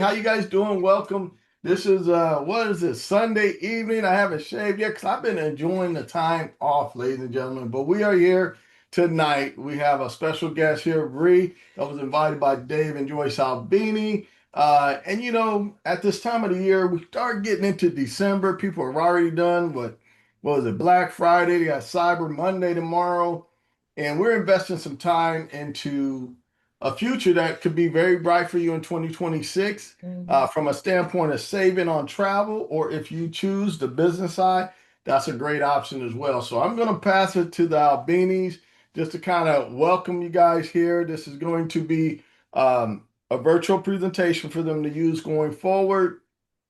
How you guys doing? Welcome. This is what is this? Sunday evening. I haven't shaved yet because I've been enjoying the time off, ladies and gentlemen. But we are here tonight. We have a special guest here, Bree, that was invited by Dave and Joyce Albini. And at this time of the year, we start getting into December. People are already done. What was it? Black Friday. They got Cyber Monday tomorrow, and we're investing some time into a future that could be very bright for you in 2026 from a standpoint of saving on travel, or if you choose the business side, that's a great option as well. So I'm going to pass it to the Albinis just to kind of welcome you guys here. This is going to be a virtual presentation for them to use going forward.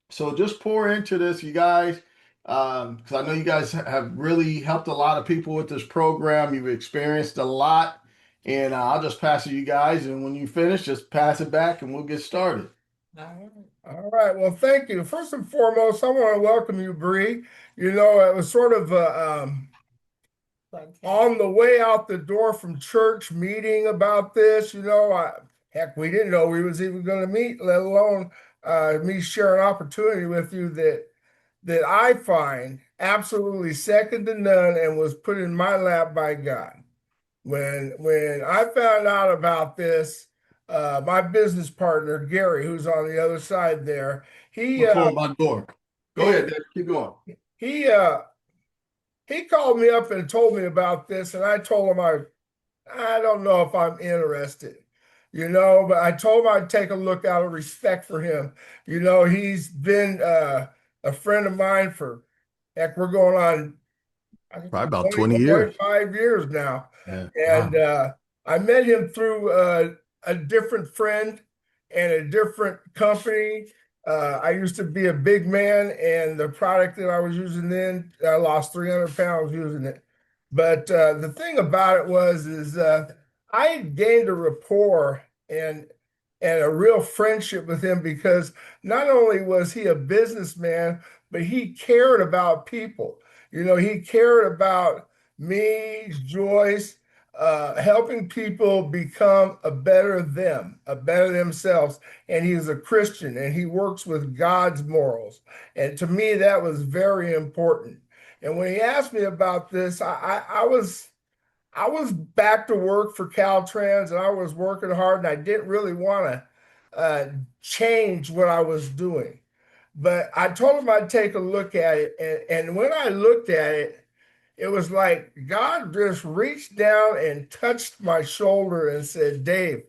So just pour into this, you guys, because I know you guys have really helped a lot of people with this program. You've experienced a lot, and I'll just pass it to you guys. And when you finish, just pass it back, and we'll get started. All right. All right. Well, thank you. First and foremost, I want to welcome you, Bree. It was sort of on the way out the door from church meeting about this. Heck, we didn't know we was even going to meet, let alone me share an opportunity with you that I find absolutely second to none and was put in my lap by God. When I found out about this, my business partner Gary, who's on the other side there, he We'll pull my door. Go he ahead, Dave. Keep going. he uh, he called me up and told me about this, and I told him I don't know if I'm interested, but I told him I'd take a look out of respect for him. He's been a friend of mine for heck, we're going on I think Probably about 20, 20 years. 25 years now. Yeah. And Wow. I met him through a different friend and a different company. I used to be a big man, and the product that I was using then, I lost 300 pounds using it. But the thing about it is I gained a rapport and a real friendship with him because not only was he a businessman, but he cared about people. He cared about me, Joyce, helping people become a better them, a better themselves. And he's a Christian and he works with God's morals. And to me, that was very important. And when he asked me about this, I was back to work for Caltrans and I was working hard and I didn't really want to change what I was doing. But I told him I'd take a look at it. And when I looked at it, it was like God just reached down and touched my shoulder and said, Dave,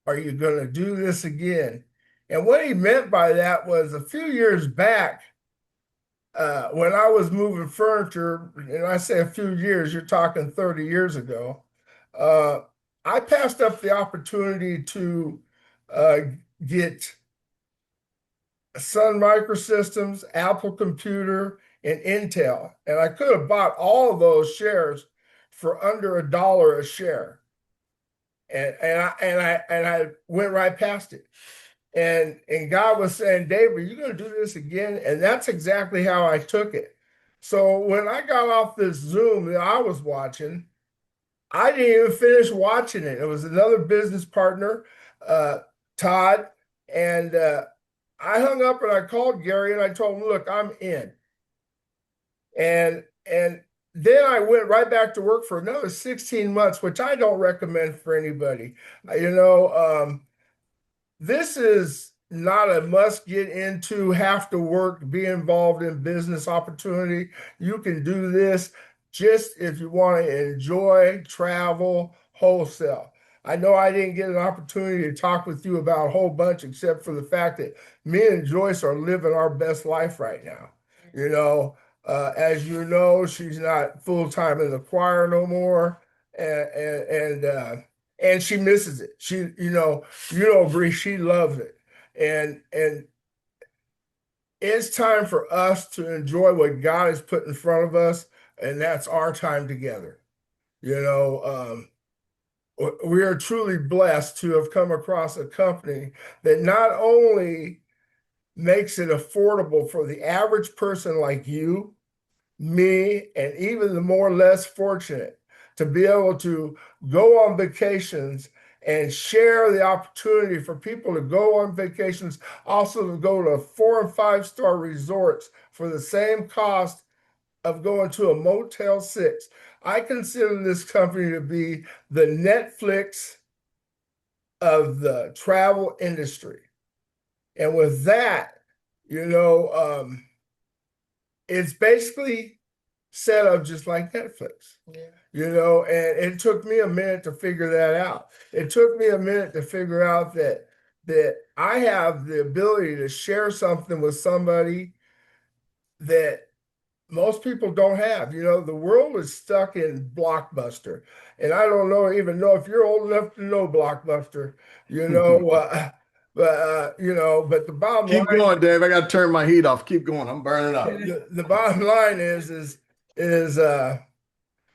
are you going to do this again? And what he meant by that was a few years back, when I was moving furniture, and I say a few years, you're talking 30 years ago, uh, I passed up the opportunity to uh, get Sun Microsystems, Apple Computer, and Intel. And I could have bought all of those shares for under $1 a share. And I went right past it. And God was saying, Dave, are you going to do this again? And that's exactly how I took it. So when I got off this Zoom that I was watching, I didn't even finish watching it. It was another business partner, Todd, and I hung up and I called Gary and I told him, look, I'm in. And then I went right back to work for another 16 months, which I don't recommend for anybody. This is not a must get into, have to work, be involved in business opportunity. You can do this just if you want to enjoy travel wholesale. I know I didn't get an opportunity to talk with you about a whole bunch, except for the fact that me and Joyce are living our best life right now. As you know, she's not full time in the choir no more, and she misses it. Bree, she loves it, and it's time for us to enjoy what God has put in front of us, and that's our time together. We are truly blessed to have come across a company that not only makes it affordable for the average person like you, me, and even the more less fortunate to be able to go on vacations and share the opportunity for people to go on vacations, also to go to 4 and 5 star resorts for the same cost of going to a Motel 6. I consider this company to be the Netflix of the travel industry. And with that, you know, it's basically set up just like Netflix. Yeah. You know, and it took me a minute to figure that out. It took me a minute to figure out that I have the ability to share something with somebody that most people don't have. You know, the world is stuck in Blockbuster, and I don't even know if you're old enough to know Blockbuster. You know, but the bottom Keep line, going, Dave. I got to turn my heat off. Keep going. I'm burning up. the bottom line is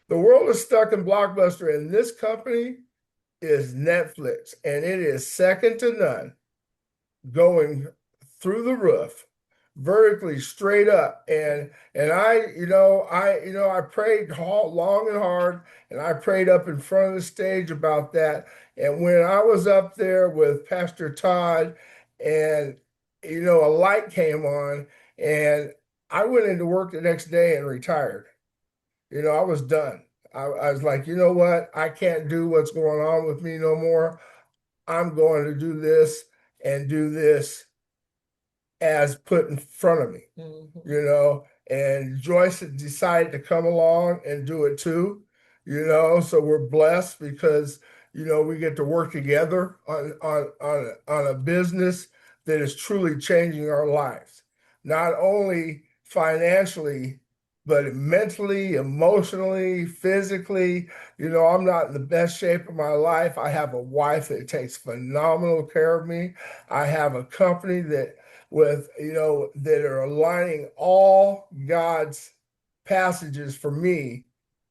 the world is stuck in Blockbuster, and this company is Netflix, and it is second to none, going through the roof, vertically straight up. And I prayed long and hard, and I prayed up in front of the stage about that. And when I was up there with Pastor Todd, and a light came on, and I went into work the next day and retired. I was done. I was like, you know what? I can't do what's going on with me no more. I'm going to do this and do this as put in front of me, and Joyce had decided to come along and do it too, so we're blessed because, we get to work together on a business that is truly changing our lives, not only financially, but mentally, emotionally, physically. I'm not in the best shape of my life. I have a wife that takes phenomenal care of me. I have a company that are aligning all God's passages for me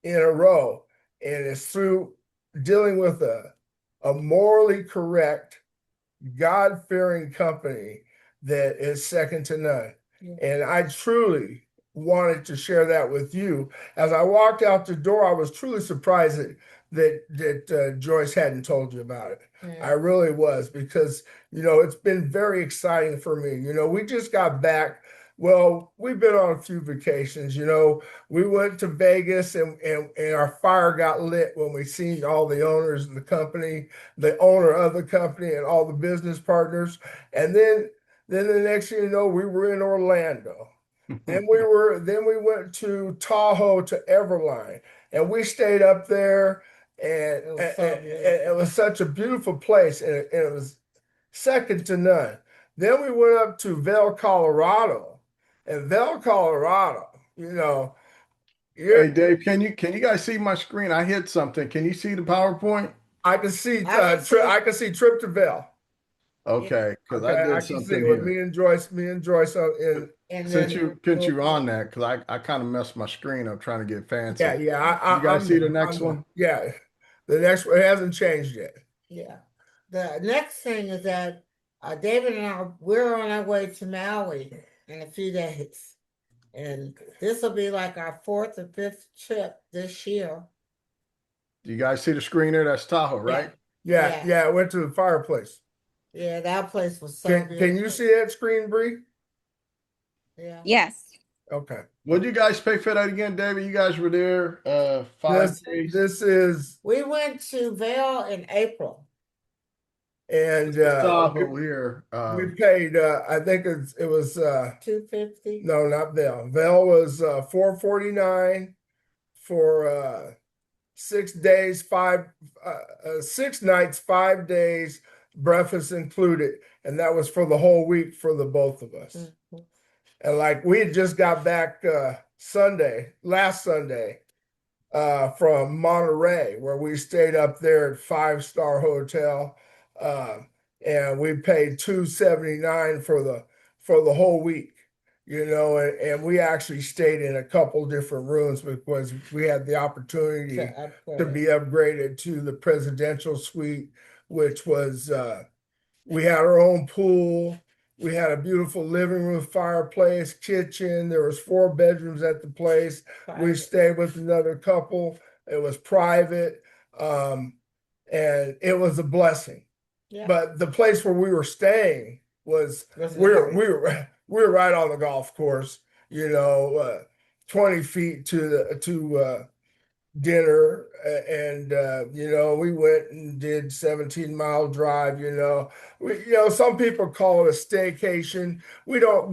in a row. And it's through dealing with a morally correct, God-fearing company that is second to none. Yeah. And I truly wanted to share that with you. As I walked out the door, I was truly surprised that Joyce hadn't told you about it. Yeah. I really was, because it's been very exciting for me. We just got back. Well, we've been on a few vacations. We went to Vegas, and our fire got lit when we seen all the owners of the company, the owner of the company, and all the business partners. And then the next thing you know, we were in Orlando. Then we went to Tahoe to Everline, and we stayed up there, and it was such a beautiful place, and it was second to none. Then we went up to Vail, Colorado, and Vail, Colorado, Hey, Dave, can you guys see my screen? I hit something. Can you see the PowerPoint? I can see I can see Trip to Vail. Okay, because I Okay, did I can see something it with here. me and Joyce in And since you on that, because I kind of messed my screen up trying to get fancy. Yeah. You guys see the next one? Yeah, the next one hasn't changed yet. Yeah. The next thing is that David and we're on our way to Maui in a few days. And this will be like our 4th or 5th trip this year. Do you guys see the screen there? That's Tahoe, right? Yeah. I went to the fireplace. Yeah, that place was so beautiful. Can you see that screen, Bree? Yeah. Yes. Okay. What did you guys pay for that again, David? You guys were there 5 days. We went to Vail in April. And Tahoe here. We paid I think it was $250. No, not Vail. Vail was $449 for 6 days, 6 nights, 5 days, breakfast included, and that was for the whole week for the both of us. Mm-hmm. And like we had just got back last Sunday, from Monterey, where we stayed up there at 5-star hotel, and we paid $279 for the whole week. And we actually stayed in a couple different rooms because we had the opportunity to be upgraded to the presidential suite, which was we had our own pool. We had a beautiful living room, fireplace, kitchen. There was 4 bedrooms at the place. We stayed with another couple. It was private. and it was a blessing. Yeah. But the place where we were staying was Was we were nice. we were we were right on the golf course, 20 feet to dinner, and we went and did 17-mile drive. Some people call it a staycation. We don't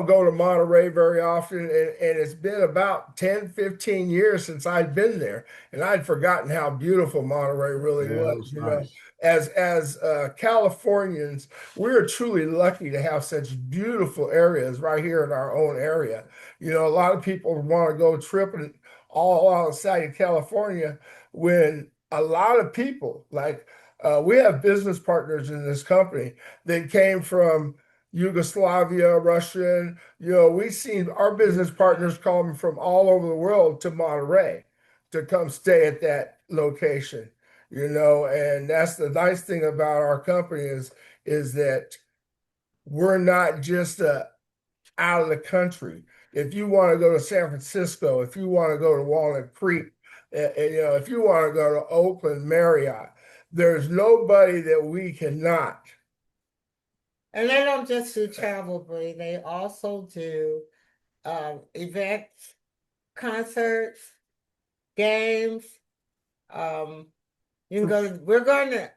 go to Monterey very often, and it's been about 10-15 years since I'd been there, and I'd forgotten how beautiful Monterey really Yeah, it was. was nice. As Californians, we're truly lucky to have such beautiful areas right here in our own area. A lot of people want to go tripping all outside of California, when a lot of people, like, we have business partners in this company that came from Yugoslavia, Russian. We've seen our business partners come from all over the world to Monterey to come stay at that location. And that's the nice thing about our company is that we're not just out of the country. If you want to go to San Francisco, if you want to go to Walnut Creek, if you want to go to Oakland, Marriott, there's nobody that we cannot. And they don't just do travel, Bree. They also do events, concerts, games. You can go to,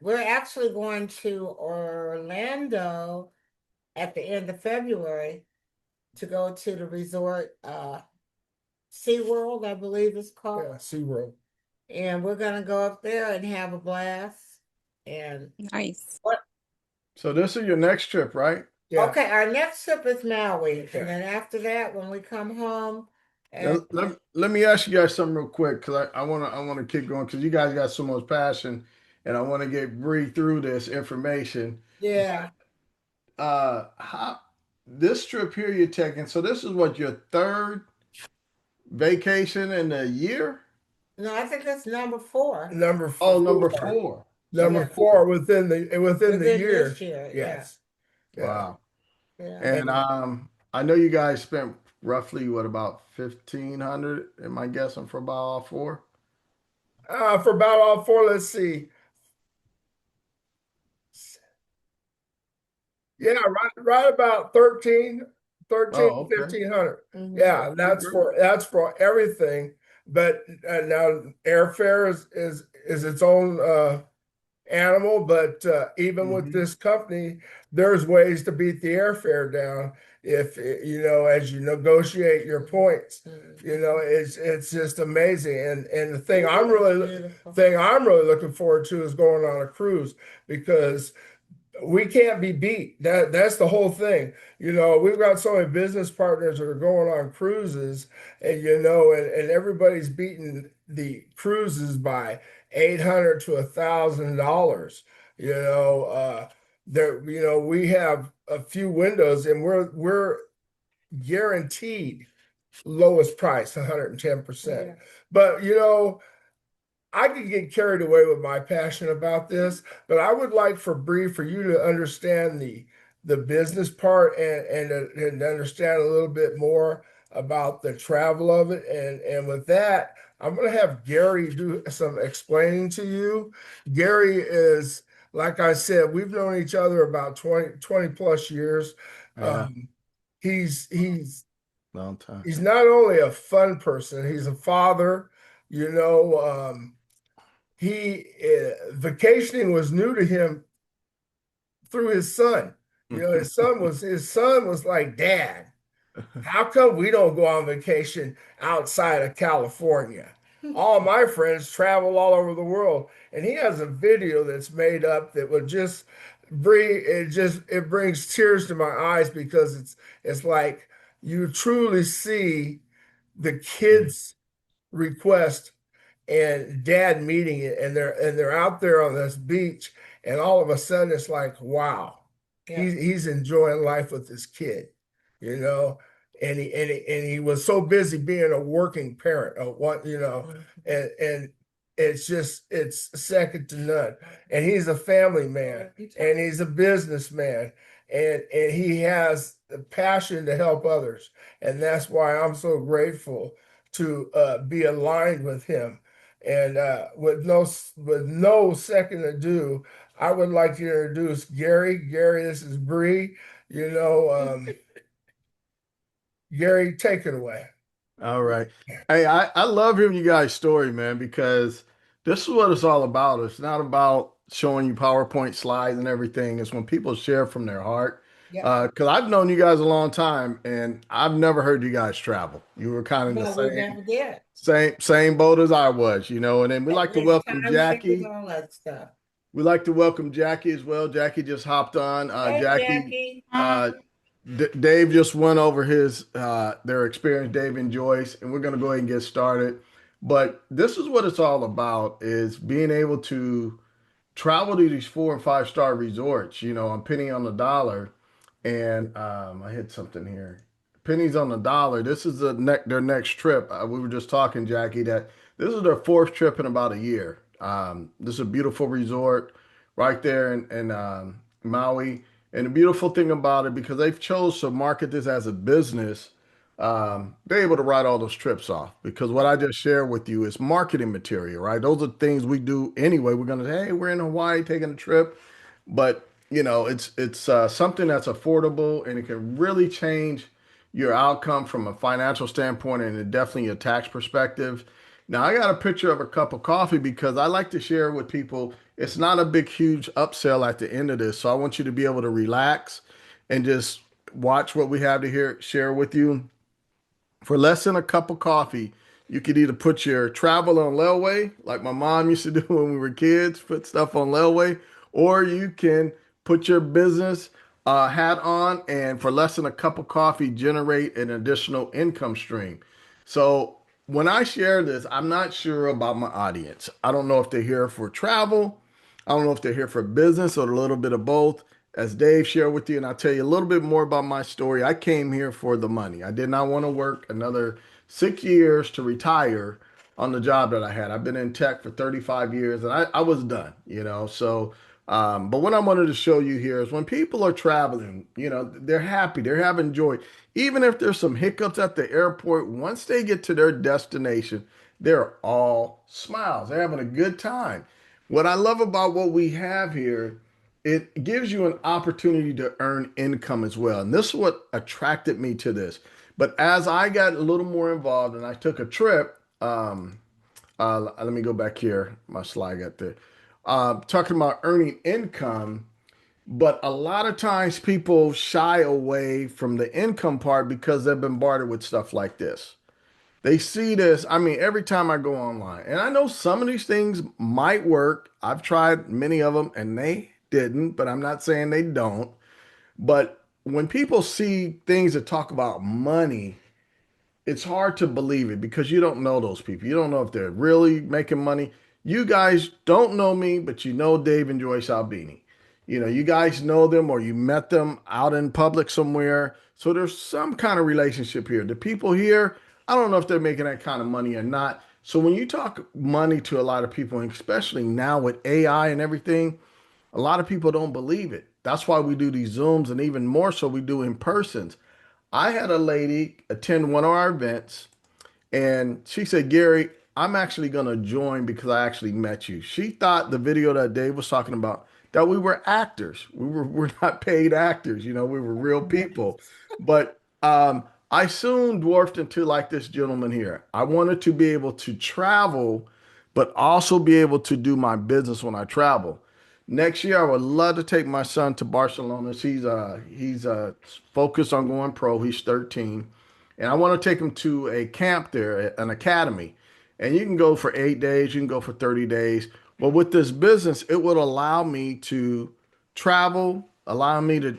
we're actually going to Orlando at the end of February to go to the resort, SeaWorld, I believe it's called. Yeah, SeaWorld. And we're gonna go up there and have a blast. And Nice. So this is your next trip, right? Yeah. okay, our next trip is Maui, Yeah. and then after that, when we come home, Now, and let me ask you guys something real quick, because I wanna keep going, because you guys got so much passion, and I want to get Bree through this information. yeah, How this trip here you're taking? So this is what, your third vacation in a year? no, I think that's number 4 Number Oh, four. number 4. Number Yeah. 4 within the year. this year. Yes. Yeah. Wow. Yeah. And I know you guys spent roughly what, about 1,500? Am I guessing for about all 4? For about all 4, let's see. Yeah, right about 13, Oh, okay. 1,500. Mhm. Yeah, that's for everything. But now airfare is its own animal. But even with this company, there's ways to beat the airfare down if as you negotiate your points. It's just amazing. And the thing I'm really looking forward to is going on a cruise, because we can't be beat. That's the whole thing. We've got so many business partners that are going on cruises, and everybody's beating the cruises by $800 to $1,000. We have a few windows, and we're guaranteed lowest price, 110%. Yeah. But I could get carried away with my passion about this, but I would like for you to understand the business part, and understand a little bit more about the travel of it. And with that, I'm going to have Gary do some explaining to you. Gary is, like I said, we've known each other about 20 plus years. Yeah. He's Long time. he's not only a fun person, he's a father. you know he Vacationing was new to him through his son. His son was like, Dad, how come we don't go on vacation outside of California? All my friends travel all over the world. And he has a video that's made up that would just it brings tears to my eyes, because it's like you truly see the kids' request and dad meeting it, and they're out there on this beach, and all of a sudden it's like, wow, Yeah. he's enjoying life with his kid, you know, and he was so busy being a working parent of what, and it's second to none. And he's a family man, and he's a businessman, and he has the passion to help others, and that's why I'm so grateful to be aligned with him. And with no second ado, I would like to introduce Gary. Gary, this is Bree. You know, Gary, take it away. All right. Hey, I love hearing you guys' story, man, because this is what it's all about. It's not about showing you PowerPoint slides and everything. It's when people share from their heart. Yep. Because I've known you guys a long time, and I've never heard you guys travel. You were kind of in the No, we never did. same boat as I was, you know. And then we like to It's welcome time shoes, Jackie. all that stuff. We like to welcome Jackie as well. Jackie just hopped on. Hey, Jackie, Jackie. Dave just went over his their experience, Dave and Joyce, and we're gonna go ahead and get started. But this is what it's all about: is being able to travel to these 4 and 5 star resorts, you know, on penny on the dollar. And I hit something here. Pennies on the dollar. This is their next trip. We were just talking, Jackie, that this is their fourth trip in about a year. This is a beautiful resort right there in Maui. And the beautiful thing about it, because they've chose to market this as a business, they're able to write all those trips off. Because what I just shared with you is marketing material, right? Those are things we do anyway. We're gonna say, hey, we're in Hawaii taking a trip, but you know, it's something that's affordable and it can really change your outcome from a financial standpoint and definitely a tax perspective. Now, I got a picture of a cup of coffee because I like to share with people. It's not a big, huge upsell at the end of this, so I want you to be able to relax and just watch what we have to share with you. For less than a cup of coffee, you could either put your travel on layaway, like my mom used to do when we were kids, put stuff on layaway, or you can put your business hat on and for less than a cup of coffee, generate an additional income stream. So when I share this, I'm not sure about my audience. I don't know if they're here for travel. I don't know if they're here for business or a little bit of both. As Dave shared with you, and I'll tell you a little bit more about my story. I came here for the money. I did not want to work another 6 years to retire on the job that I had. I've been in tech for 35 years and I was done, you know. So, but what I wanted to show you here is when people are traveling, you know, they're happy, they're having joy. Even if there's some hiccups at the airport, once they get to their destination, they're all smiles. They're having a good time. What I love about what we have here, it gives you an opportunity to earn income as well. And this is what attracted me to this. But as I got a little more involved and I took a trip, let me go back here. My slide got there. Talking about earning income, but a lot of times people shy away from the income part because they've been bartered with stuff like this. They see this. I mean, every time I go online, and I know some of these things might work. I've tried many of them and they didn't, but I'm not saying they don't. But when people see things that talk about money, it's hard to believe it because you don't know those people. You don't know if they're really making money. You guys don't know me, but you know Dave and Joyce Albini. You know, you guys know them or you met them out in public somewhere. So there's some kind of relationship here. The people here, I don't know if they're making that kind of money or not. So when you talk money to a lot of people, and especially now with AI and everything, a lot of people don't believe it. That's why we do these Zooms and even more so we do in persons. I had a lady attend one of our events and she said, Gary, I'm actually going to join because I actually met you. She thought the video that Dave was talking about, that we were actors. We're not paid actors, you know, we were real people. But I soon dwarfed into like this gentleman here. I wanted to be able to travel, but also be able to do my business when I travel. Next year, I would love to take my son to Barcelona. He's focused on going pro. He's 13, and I want to take him to a camp there, an academy. And you can go for 8 days, you can go for 30 days. But with this business, it would allow me to travel, allow me to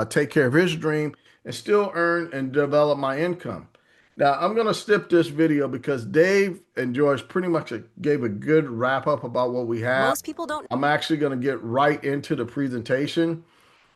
take care of his dream, and still earn and develop my income. Now, I'm going to skip this video because Dave and George pretty much gave a good wrap up about what we have. Most people don't. I'm actually going to get right into the presentation.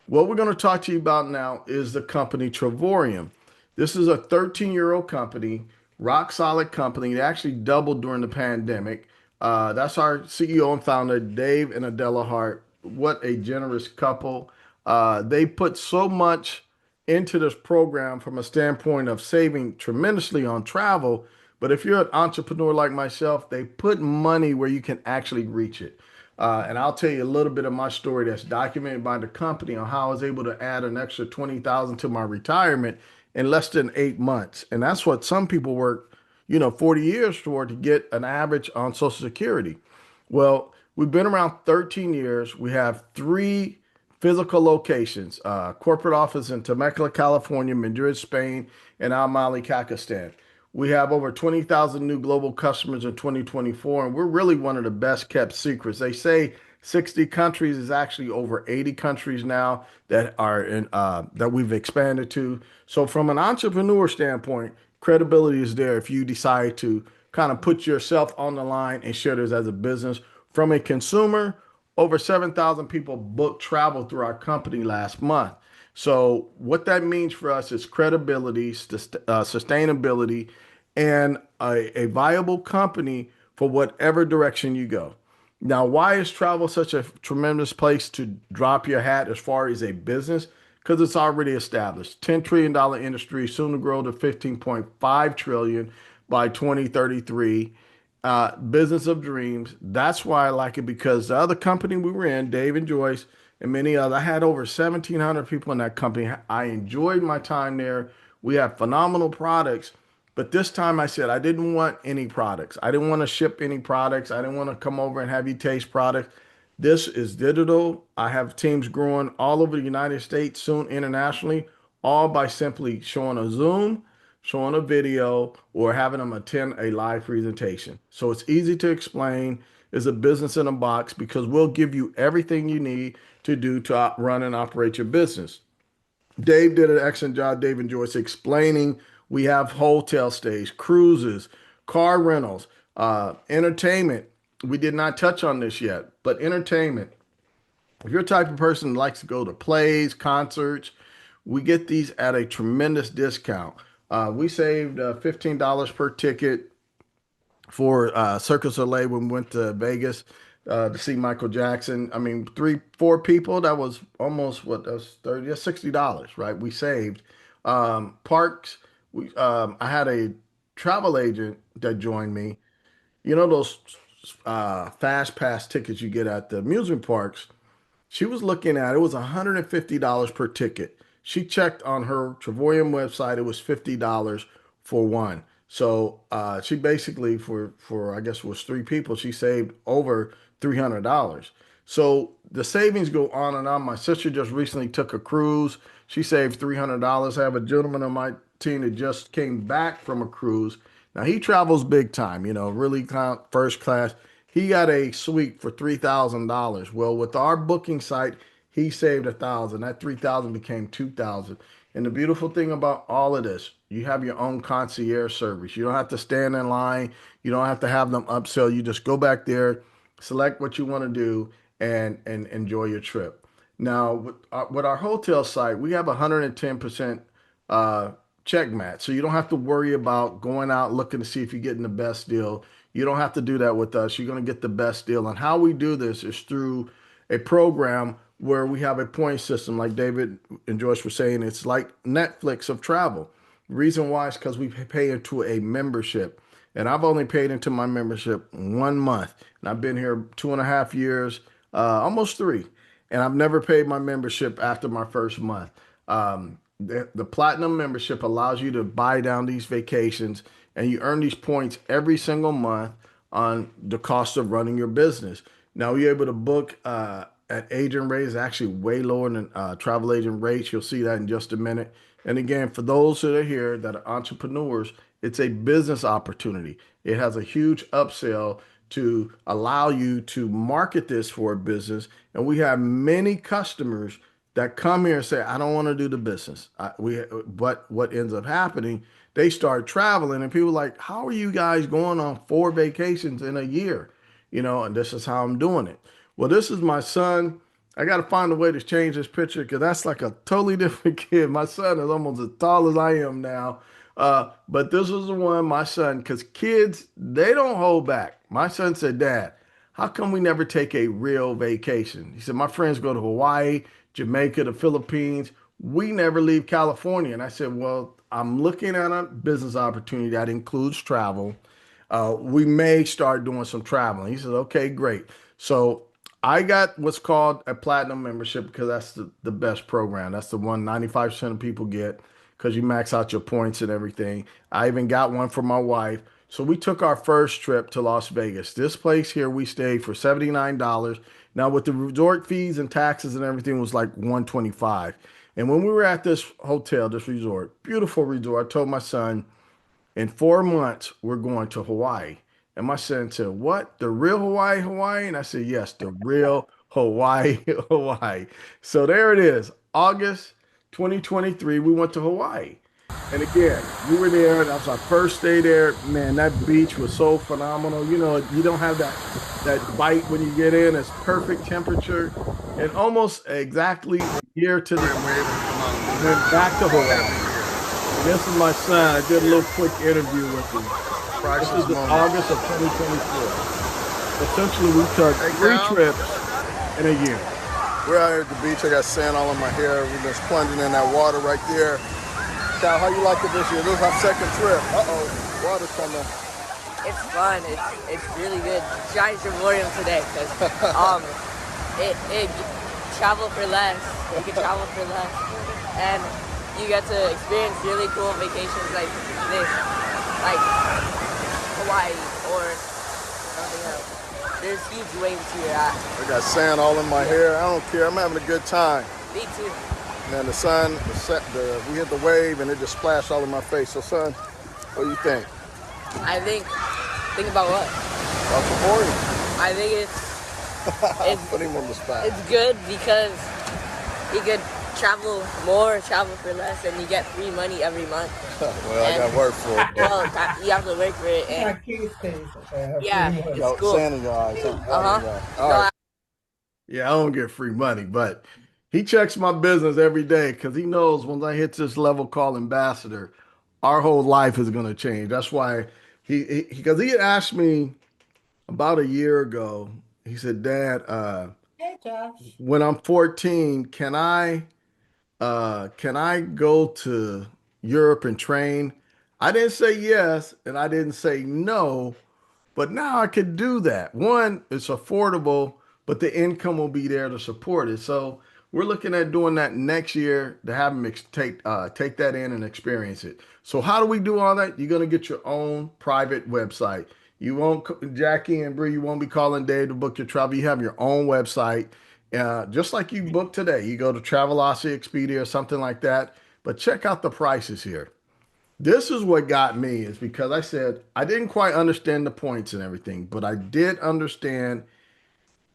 What we're going to talk to you about now is the company Travorium. This is a 13-year-old company, rock solid company. It actually doubled during the pandemic. That's our CEO and founder, Dave and Adela Hart. What a generous couple. They put so much into this program from a standpoint of saving tremendously on travel, But if you're an entrepreneur like myself, they put money where you can actually reach it. And I'll tell you a little bit of my story that's documented by the company on how I was able to add an extra 20,000 to my retirement in less than 8 months. And that's what some people work, 40 years for to get an average on Social Security. Well, we've been around 13 years. We have three physical locations, corporate office in Temecula, California, Madrid, Spain, and Almaty, Pakistan. We have over 20,000 new global customers in 2024, and we're really one of the best kept secrets. They say 60 countries is actually over 80 countries now that are in that we've expanded to. So from an entrepreneur standpoint, credibility is there if you decide to kind of put yourself on the line and share this as a business. From a consumer, over 7,000 people booked travel through our company last month. So what that means for us is credibility, sustainability, and a viable company for whatever direction you go. Now, why is travel such a tremendous place to drop your hat as far as a business? Because it's already established. $10 trillion industry, soon to grow to 15.5 trillion by 2033. Business of dreams. That's why I like it, because the other company we were in, Dave and Joyce, and many others, I had over 1,700 people in that company. I enjoyed my time there. We have phenomenal products. But this time I said I didn't want any products. I didn't want to ship any products. I didn't want to come over and have you taste products. This is digital. I have teams growing all over the United States, soon internationally, all by simply showing a Zoom, showing a video, or having them attend a live presentation. So it's easy to explain. It's a business in a box because we'll give you everything you need to do to run and operate your business. Dave did an excellent job, Dave and Joyce, explaining we have hotel stays, cruises, car rentals, entertainment. We did not touch on this yet, but entertainment. If you're the type of person that likes to go to plays, concerts, we get these at a tremendous discount. We saved $15 per ticket for Circus Soleil when we went to Vegas to see Michael Jackson. I mean, three, four people. That was almost what that was 30, that's $60, right? We saved. Parks. I had a travel agent that joined me. You know those fast pass tickets you get at the amusement parks. She was looking at it was $150 per ticket. She checked on her Travorium website, it was $50 for one. So she basically for I guess it was three people, she saved over $300. So the savings go on and on. My sister just recently took a cruise. She saved $300. I have a gentleman on my team that just came back from a cruise. Now he travels big time, really kind of first class. He got a suite for $3,000. Well, with our booking site, he saved 1,000. That 3,000 became 2,000. And the beautiful thing about all of this, you have your own concierge service. You don't have to stand in line. You don't have to have them upsell. You just go back there, select what you want to do, and enjoy your trip. Now, with our hotel site, we have 110% check match. So you don't have to worry about going out looking to see if you're getting the best deal. You don't have to do that with us. You're going to get the best deal. And how we do this is through a program where we have a point system, like David and Joyce were saying. It's like Netflix of travel. The reason why is because we pay into a membership. And I've only paid into my membership 1 month. And I've been here 2.5 years, almost three. And I've never paid my membership after my first month. The platinum membership allows you to buy down these vacations, and you earn these points every single month on the cost of running your business. Now you're able to book at agent rates, actually way lower than travel agent rates. You'll see that in just a minute. And again, for those that are here that are entrepreneurs, it's a business opportunity. It has a huge upsell to allow you to market this for a business. And we have many customers that come here and say, I don't want to do the business. But what ends up happening, they start traveling and people are like, how are you guys going on 4 vacations in a year? And this is how I'm doing it. Well, this is my son. I got to find a way to change this picture because that's like a totally different kid. My son is almost as tall as I am now. But this was the one, my son, because kids, they don't hold back. My son said, Dad, how come we never take a real vacation? He said, my friends go to Hawaii, Jamaica, the Philippines. we never leave California. And I said, well, I'm looking at a business opportunity that includes travel. We may start doing some traveling. He said, okay, great. So I got what's called a platinum membership because that's the best program. That's the one 95% of people get because you max out your points and everything. I even got one for my wife. So we took our first trip to Las Vegas. This place here, we stayed for $79. Now with the resort fees and taxes and everything was like 125. And when we were at this hotel, this resort, beautiful resort, I told my son, in 4 months, we're going to Hawaii. And my son said, what? The real Hawaii, Hawaii? And I said, yes, the real Hawaii, Hawaii. So there it is. August 2023, we went to Hawaii. And again, we were there. That was our first day there. Man, that beach was so phenomenal. You know, you don't have that bite when you get in. It's perfect temperature. And almost exactly a year to the day, we went back to Hawaii. And this is my son. I did a little quick interview with him. This is in August of 2024. Essentially, we took three trips in a year. We're out here at the beach. I got sand all in my hair. We've been plunging in that water right there. Cal, how you like it this year? This is our second trip. Uh-oh, water's coming. It's fun. It's really good. Trying Travorium today because it travel for less. You can travel for less, and you get to experience really cool vacations like this, like Hawaii or something else. There's huge waves here. I got sand all in my hair. I don't care. I'm having a good time. Me too. Man, the sun, we hit the wave and it just splashed all in my face. So, son, what do you think? I think about what? About Travorium. I think it's Put him on the spot. it's good because you could travel more, travel for less, and you get free money every month. Well, I got work for it. Well, you have to work for it. My And kids say, yeah, Yo, it's cool. sand in your eyes. Uh-huh. All right. Yeah, I don't get free money, but he checks my business every day because he knows once I hit this level called ambassador, our whole life is going to change. That's why because he had asked me about a year ago. He said, Dad, hey Josh. when I'm 14, can I go to Europe and train? I didn't say yes and I didn't say no, but now I could do that. One, it's affordable, but the income will be there to support it. So we're looking at doing that next year to have them take that in and experience it. So how do we do all that? You're gonna get your own private website. You won't, Jackie and Bree, you won't be calling Dave to book your travel. You have your own website. Just like you book today, you go to Travelocity, Expedia, or something like that. But check out the prices here. This is what got me is because I said I didn't quite understand the points and everything, but I did understand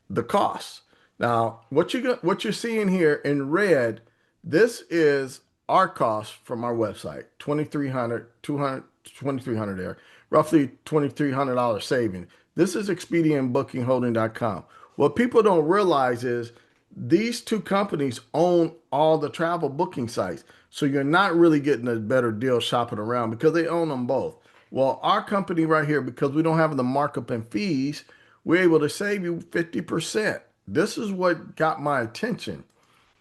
the costs. Now, what you're seeing here in red, this is our cost from our website, 2300, 200, 2300 there, roughly $2,300 saving. This is Expedia and bookingholding.com. What people don't realize is these two companies own all the travel booking sites. So you're not really getting a better deal shopping around because they own them both. Well, our company right here, because we don't have the markup and fees, we're able to save you 50%. This is what got my attention.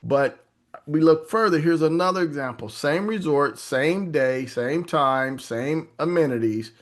But we look further. Here's another example. Same resort, same day, same time, same amenities.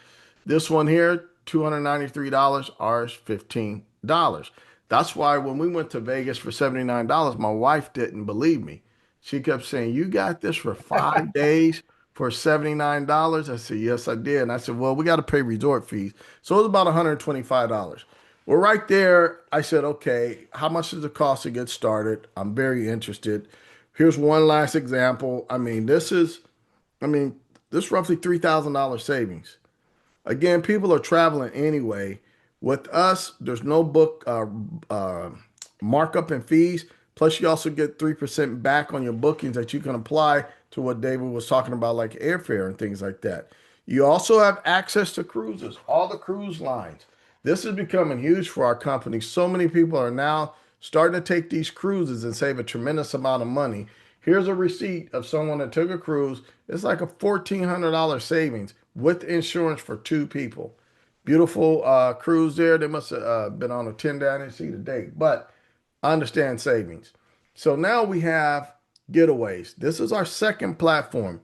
This one here, $293, ours $15. That's why when we went to Vegas for $79, my wife didn't believe me. She kept saying, you got this for 5 days for $79? I said, yes, I did. And I said, well, we got to pay resort fees. So it was about $125. Well, right there, I said, okay, how much does it cost to get started? I'm very interested. Here's one last example. I mean, this is roughly $3,000 savings. Again, people are traveling anyway. With us, there's no book markup and fees. Plus, you also get 3% back on your bookings that you can apply to what David was talking about, like airfare and things like that. You also have access to cruises, all the cruise lines. This is becoming huge for our company. So many people are now starting to take these cruises and save a tremendous amount of money. Here's a receipt of someone that took a cruise. It's like a $1,400 savings with insurance for two people. Beautiful cruise there. They must have been on a 10 day. I didn't see the date, but I understand savings. So now we have Getaways. This is our second platform.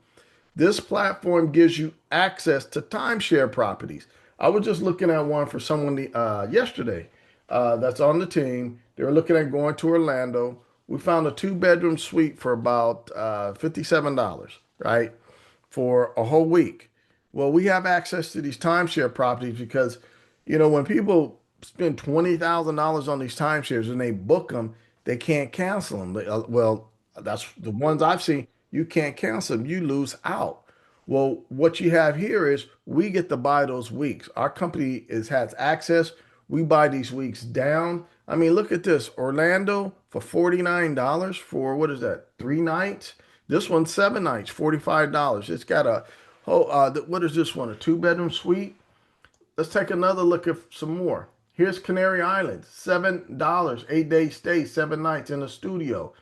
This platform gives you access to timeshare properties. I was just looking at one for someone yesterday that's on the team. They were looking at going to Orlando. We found a two-bedroom suite for about $57, right? For a whole week. Well, we have access to these timeshare properties because, when people spend $20,000 on these timeshares and they book them, they can't cancel them. Well, that's the ones I've seen. You can't cancel them. You lose out. Well, what you have here is we get to buy those weeks. Our company has access. We buy these weeks down. I mean, look at this. Orlando for $49 for what is that? 3 nights. This one's 7 nights, $45. It's got a what is this one? A two-bedroom suite. Let's take another look at some more. Here's Canary Islands, $7, 8 day stay, 7 nights in a studio.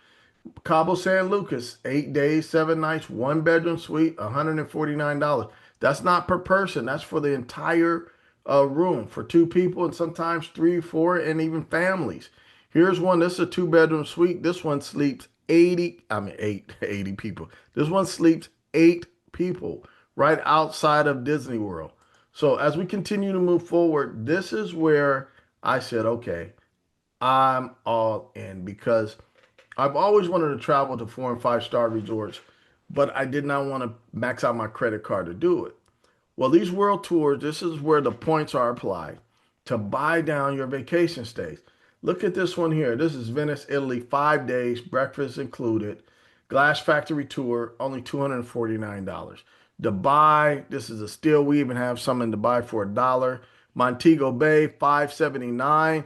Cabo San Lucas, 8 days, 7 nights, one-bedroom suite, $149. That's not per person. That's for the entire room for two people and sometimes three, four, and even families. Here's one. This is a two-bedroom suite. This one sleeps 80 people. This one sleeps 8 people right outside of Disney World. So as we continue to move forward, this is where I said, okay, I'm all in because I've always wanted to travel to 4 and 5 star resorts, but I did not want to max out my credit card to do it. Well, these world tours, this is where the points are applied to buy down your vacation stays. Look at this one here. This is Venice, Italy, 5 days, breakfast included. Glass factory tour, only $249. Dubai, this is a steal. We even have some in Dubai for $1. Montego Bay, $579.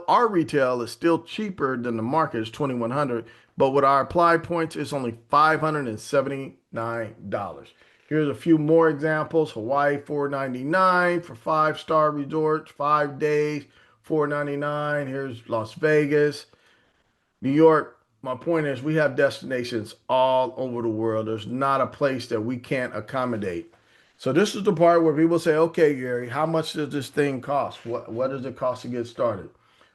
Our retail is still cheaper than the market, it's $2,100. But with our applied points, it's only $579. Here's a few more examples. Hawaii, $499 for 5 star resorts, 5 days, $499. Here's Las Vegas, New York. My point is, we have destinations all over the world. There's not a place that we can't accommodate. So this is the part where people say, okay, Gary, how much does this thing cost? What does it cost to get started?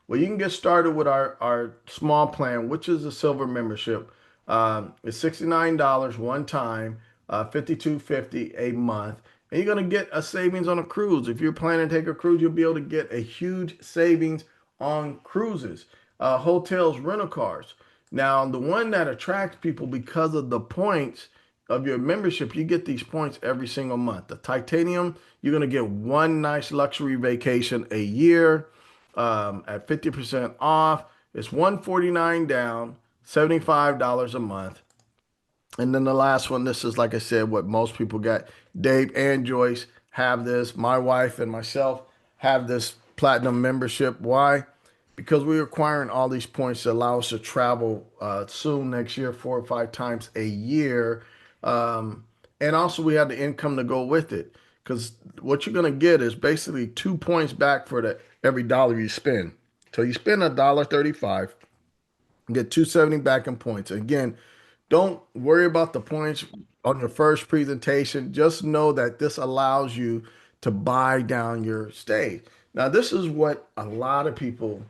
Well, you can get started with our small plan, which is a silver membership. It's $69 one time, $52.50 a month. And you're going to get a savings on a cruise. If you're planning to take a cruise, you'll be able to get a huge savings on cruises, hotels, rental cars. Now, the one that attracts people because of the points of your membership, you get these points every single month. The Titanium, you're going to get one nice luxury vacation a year at 50% off. It's $149 down, $75 a month. And then the last one, this is, like I said, what most people got. Dave and Joyce have this. My wife and myself have this platinum membership. Why? Because we're acquiring all these points that allow us to travel soon next year, 4 or 5 times a year. And also we have the income to go with it. Because what you're going to get is basically 2 points back for every dollar you spend. So you spend $1.35, you get $2.70 back in points. Again, don't worry about the points on your first presentation. Just know that this allows you to buy down your stay. Now, this is what a lot of people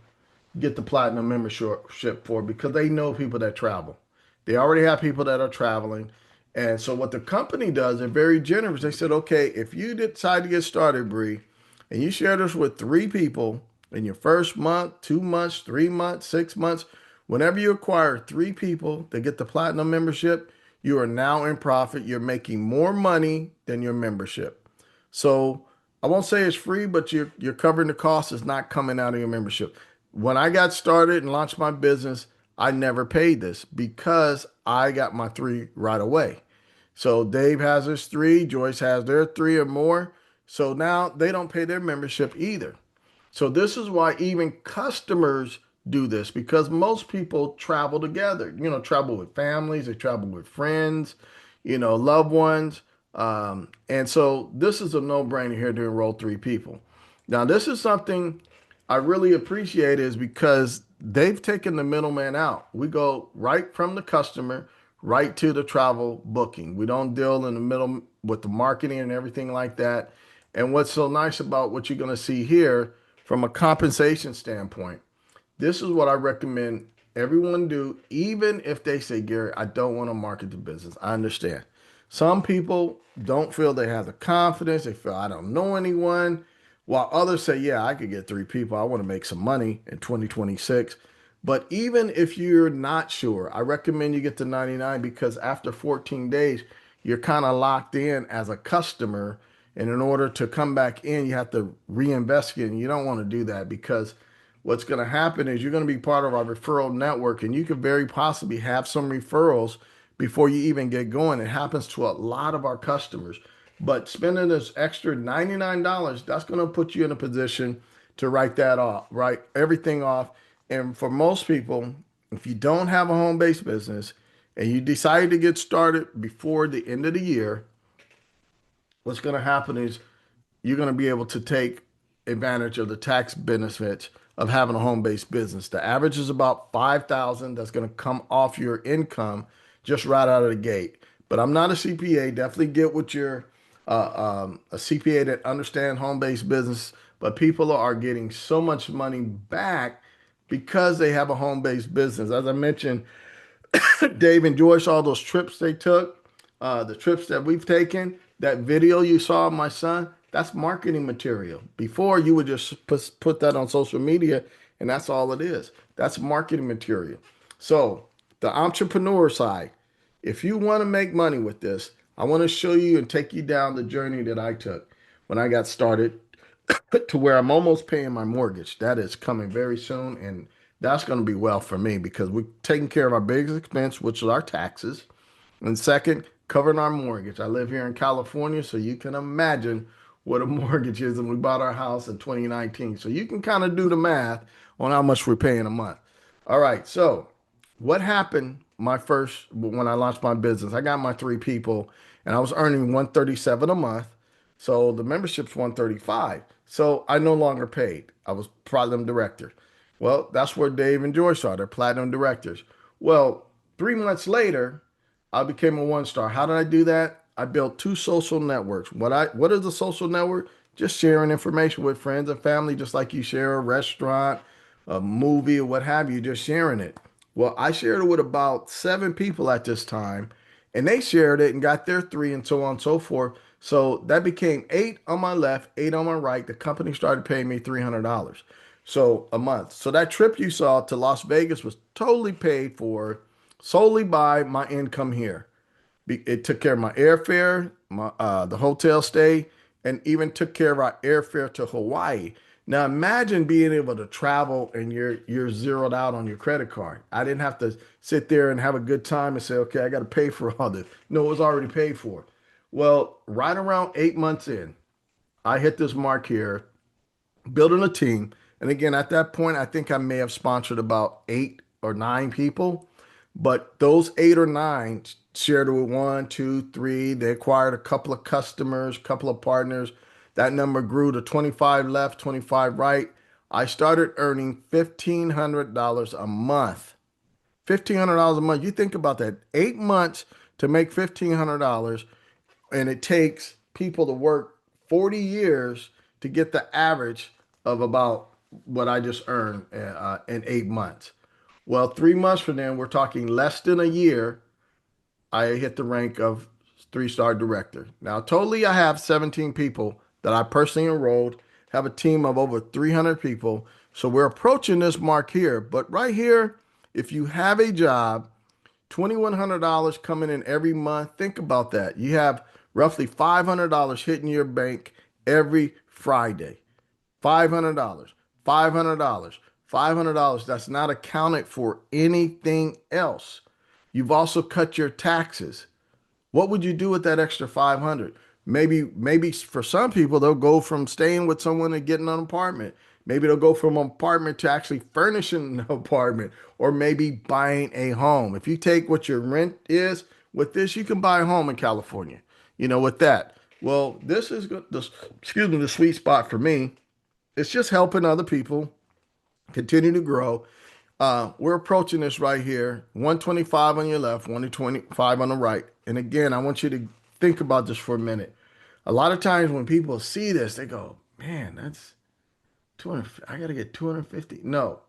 get the platinum membership for because they know people that travel. They already have people that are traveling. And so what the company does, they're very generous. They said, okay, if you decide to get started, Bree, and you share this with 3 people in your first month, 2 months, 3 months, 6 months, whenever you acquire 3 people that get the platinum membership, you are now in profit. You're making more money than your membership. So I won't say it's free, but you're covering the cost. It's not coming out of your membership. When I got started and launched my business, I never paid this because I got my 3 right away. So Dave has his 3, Joyce has their 3 or more. So now they don't pay their membership either. So this is why even customers do this because most people travel together, travel with families, they travel with friends, loved ones. And so this is a no-brainer here to enroll 3 people. Now, this is something I really appreciate is because they've taken the middleman out. We go right from the customer right to the travel booking. We don't deal in the middle with the marketing and everything like that. And what's so nice about what you're going to see here from a compensation standpoint, this is what I recommend Everyone do, even if they say, Gary, I don't want to market the business. I understand. Some people don't feel they have the confidence. They feel I don't know anyone. While others say, yeah, I could get three people. I want to make some money in 2026. But even if you're not sure, I recommend you get to 99 because after 14 days, you're kind of locked in as a customer. And in order to come back in, you have to reinvest in. You don't want to do that because what's going to happen is you're going to be part of our referral network and you could very possibly have some referrals before you even get going. It happens to a lot of our customers. But spending this extra $99, that's going to put you in a position to write that off, write everything off. And for most people, if you don't have a home based business and you decide to get started before the end of the year, what's going to happen is you're going to be able to take advantage of the tax benefits of having a home-based business. The average is about 5,000 that's going to come off your income just right out of the gate. But I'm not a CPA. Definitely get with your a CPA that understands home-based business. But people are getting so much money back because they have a home-based business. As I mentioned, Dave and Joyce, all those trips they took, the trips that we've taken, that video you saw of my son, that's marketing material. Before, you would just put that on social media, and that's all it is. That's marketing material. So, the entrepreneur side, if you want to make money with this, I want to show you and take you down the journey that I took when I got started to where I'm almost paying my mortgage. That is coming very soon, and that's going to be well for me because we're taking care of our biggest expense, which is our taxes. And second, covering our mortgage. I live here in California, so you can imagine what a mortgage is. And we bought our house in 2019. So you can kind of do the math on how much we're paying a month. All right. So what happened when I launched my business? I got my three people and I was earning 137 a month. So the membership's 135. So I no longer paid. I was platinum director. Well, that's where Dave and Joyce are. They're platinum directors. Well, 3 months later, I became a one star. How did I do that? I built two social networks. What is a social network? Just sharing information with friends and family, just like you share a restaurant, a movie, or what have you, just sharing it. Well, I shared it with about 7 people at this time, and they shared it and got their three, and so on and so forth. So that became 8 on my left, 8 on my right. The company started paying me $300 so a month. So that trip you saw to Las Vegas was totally paid for solely by my income here. It took care of my airfare, the hotel stay, and even took care of our airfare to Hawaii. Now imagine being able to travel and you're zeroed out on your credit card. I didn't have to sit there and have a good time and say, okay, I got to pay for all this. No, it was already paid for. Well, right around 8 months in, I hit this mark here, building a team. And again, at that point, I think I may have sponsored about 8 or 9 people. But those 8 or 9 shared it with one, two, three. They acquired a couple of customers, couple of partners. That number grew to 25 left, 25 right. I started earning $1,500 a month. $1,500 a month. You think about that. 8 months to make $1,500, and it takes people to work 40 years to get the average of about what I just earned in 8 months. Well, 3 months from then, we're talking less than a year, I hit the rank of three-star director. Now, totally, I have 17 people that I personally enrolled, have a team of over 300 people. So we're approaching this mark here. But right here, if you have a job, $2,100 coming in every month, think about that. You have roughly $500 hitting your bank every Friday. $500, $500, $500. That's not accounted for anything else. You've also cut your taxes. What would you do with that extra 500? Maybe for some people, they'll go from staying with someone and getting an apartment. Maybe they'll go from an apartment to actually furnishing an apartment or maybe buying a home. If you take what your rent is with this, you can buy a home in California, with that. Well, this is the sweet spot for me. It's just helping other people continue to grow. We're approaching this right here, 125 on your left, 125 on the right. And again, I want you to think about this for a minute. A lot of times when people see this, they go, man, that's 200. I got to get 250. No,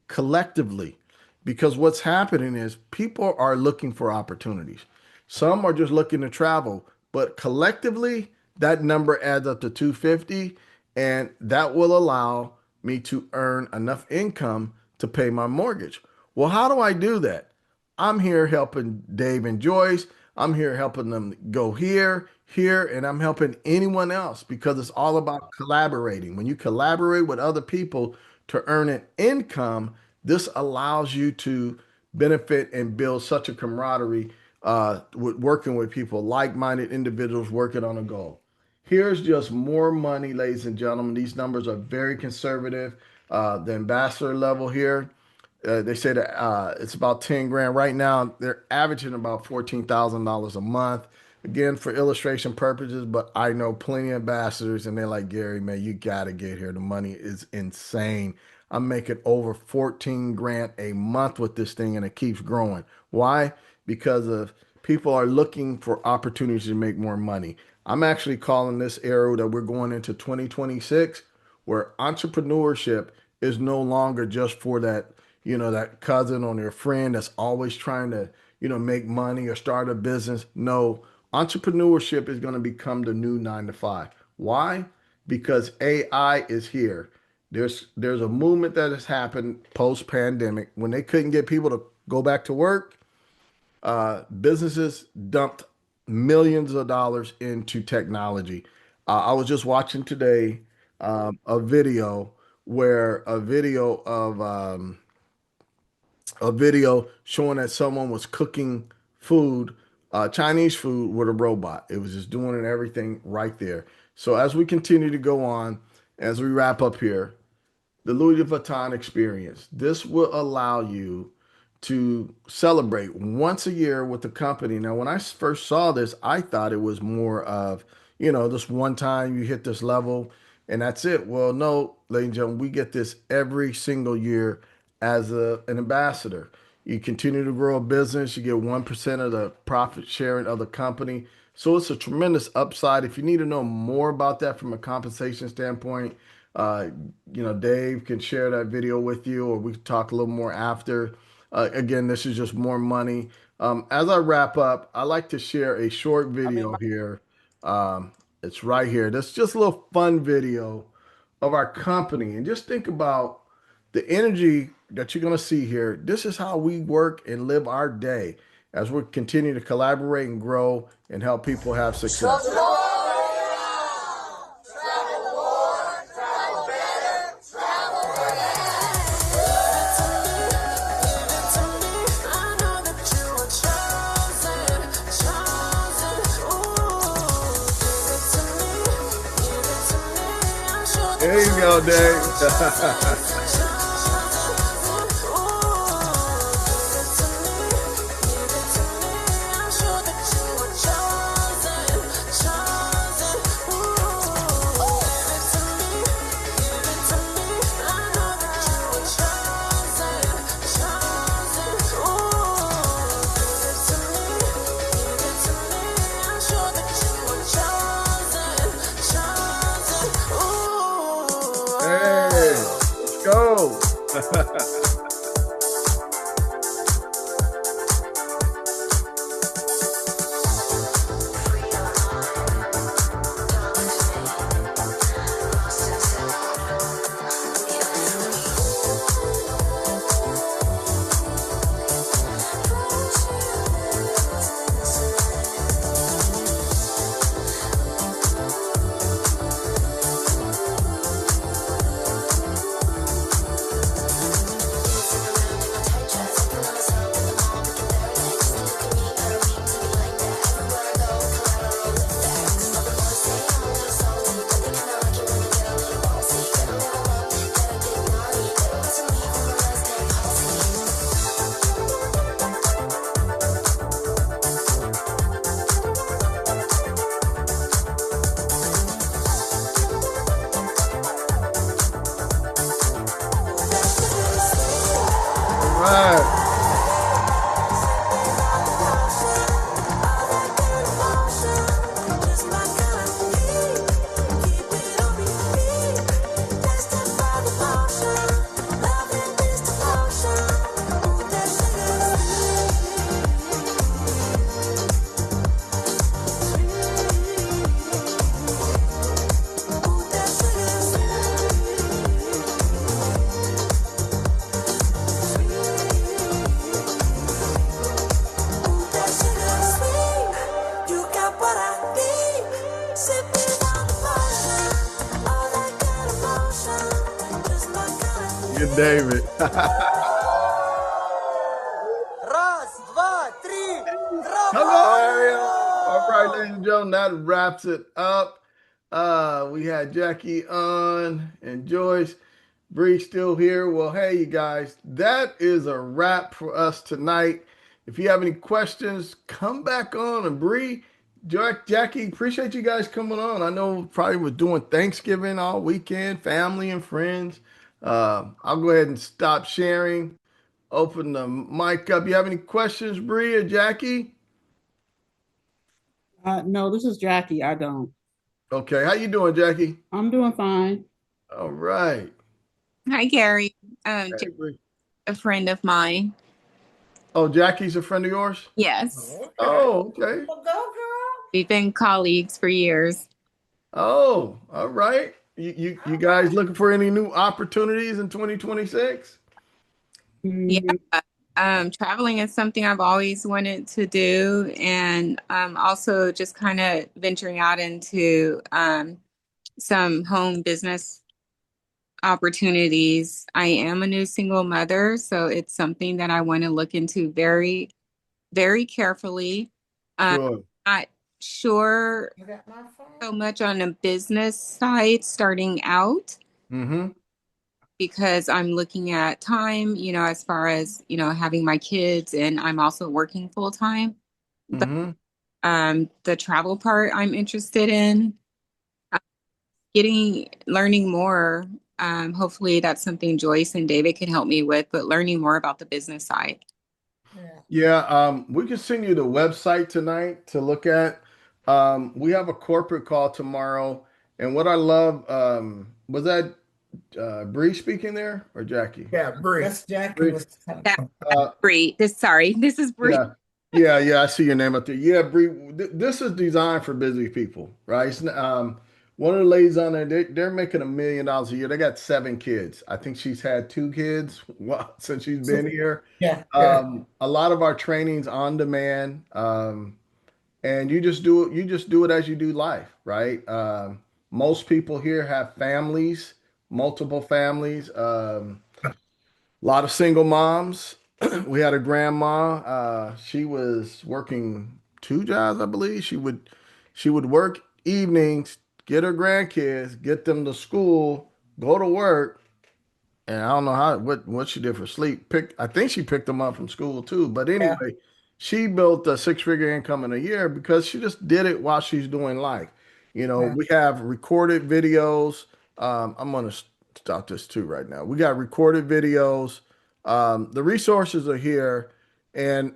collectively, because what's happening is people are looking for opportunities. Some are just looking to travel, but collectively, that number adds up to 250, and that will allow me to earn enough income to pay my mortgage. Well, how do I do that? I'm here helping Dave and Joyce. I'm here helping them go here, and I'm helping anyone else because it's all about collaborating. When you collaborate with other people to earn an income, this allows you to benefit and build such a camaraderie with working with people, like-minded individuals working on a goal. Here's just more money, ladies and gentlemen. These numbers are very conservative. The ambassador level here, they say that it's about 10 grand right now. They're averaging about $14,000 a month. Again, for illustration purposes, but I know plenty of ambassadors, and they're like, Gary, man, you got to get here. The money is insane. I'm making over 14 grand a month with this thing, and it keeps growing. Why? Because of people are looking for opportunities to make more money. I'm actually calling this era that we're going into 2026, where entrepreneurship is no longer just for that, that cousin or your friend that's always trying to, make money or start a business. No, entrepreneurship is going to become the new 9 to 5. Why? Because AI is here. There's a movement that has happened post pandemic when they couldn't get people to go back to work. Businesses dumped millions of dollars into technology. I was just watching today a video where a video showing that someone was cooking food, Chinese food, with a robot. It was just doing it everything right there. So as we continue to go on, as we wrap up here, the Louis Vuitton experience. This will allow you to celebrate once a year with the company. Now, when I first saw this, I thought it was more of, this one time you hit this level and that's it. Well, no, ladies and gentlemen, we get this every single year as an ambassador. You continue to grow a business, you get 1% of the profit sharing of the company. So it's a tremendous upside. If you need to know more about that from a compensation standpoint, uh, Dave can share that video with you, or we can talk a little more after. Again, this is just more money. As I wrap up, I like to share a short video here. It's right here. That's just a little fun video of our company. And just think about the energy that you're going to see here. This is how we work and live our day as we continue to collaborate and grow and help people have success. There you go, Dave. Hey. and David. Раз, два, три. Hello. All right, ladies and gentlemen, that wraps it up. We had Jackie on and Joyce. Bree still here. Well, hey, you guys, that is a wrap for us tonight. If you have any questions, come back on. And Bree, Jackie, appreciate you guys coming on. I know probably was doing Thanksgiving all weekend, family and friends. I'll go ahead and stop sharing. Open the mic up. You have any questions, Bree or Jackie? No, this is Jackie. I don't. Okay, how you doing, Jackie? I'm doing fine. All right. Hi, Gary. Hey, Bree. A friend of mine. Oh, Jackie's a friend of yours? Yes, Okay. Oh, okay. Well, go, girl. we've been colleagues for years. Oh, all right. You guys looking for any new opportunities in 2026? Yeah, traveling is something I've always wanted to do, and also just kind of venturing out into some home business opportunities. I am a new single mother, so it's something that I want to look into very, very carefully. Um, Sure. Not sure You got my phone? so much on a business side starting out Mm-hmm. because I'm looking at time, as far as, having my kids, and I'm also working full time. But Mm-hmm. the travel part I'm interested in, uh, learning more. Hopefully that's something Joyce and David can help me with, but learning more about the business side. Yeah. Yeah, we can send you the website tonight to look at. We have a corporate call tomorrow, and what I love, was that Bree speaking there or Jackie? Yeah, Bree. That's Jackie Bree. was telling. That's Uh, Bree. This is Bree. Yeah, yeah. I see your name up there. Yeah, Bree. This is designed for busy people, right? One of the ladies on there, they're making $1 million a year. They got 7 kids. I think she's had 2 kids since she's been here. Yeah. Yeah. A lot of our trainings on demand, and you just do it. You just do it as you do life, right? Most people here have families, multiple families. A lot of single moms. We had a grandma. She was working 2 jobs, I believe. She would work evenings, get her grandkids, get them to school, go to work, and I don't know what she did for sleep. I think she picked them up from school too. But Yeah. anyway, she built a 6-figure income in a year because she just did it while she's doing life. Yeah. We have recorded videos. I'm gonna stop this too right now. We got recorded videos. The resources are here, and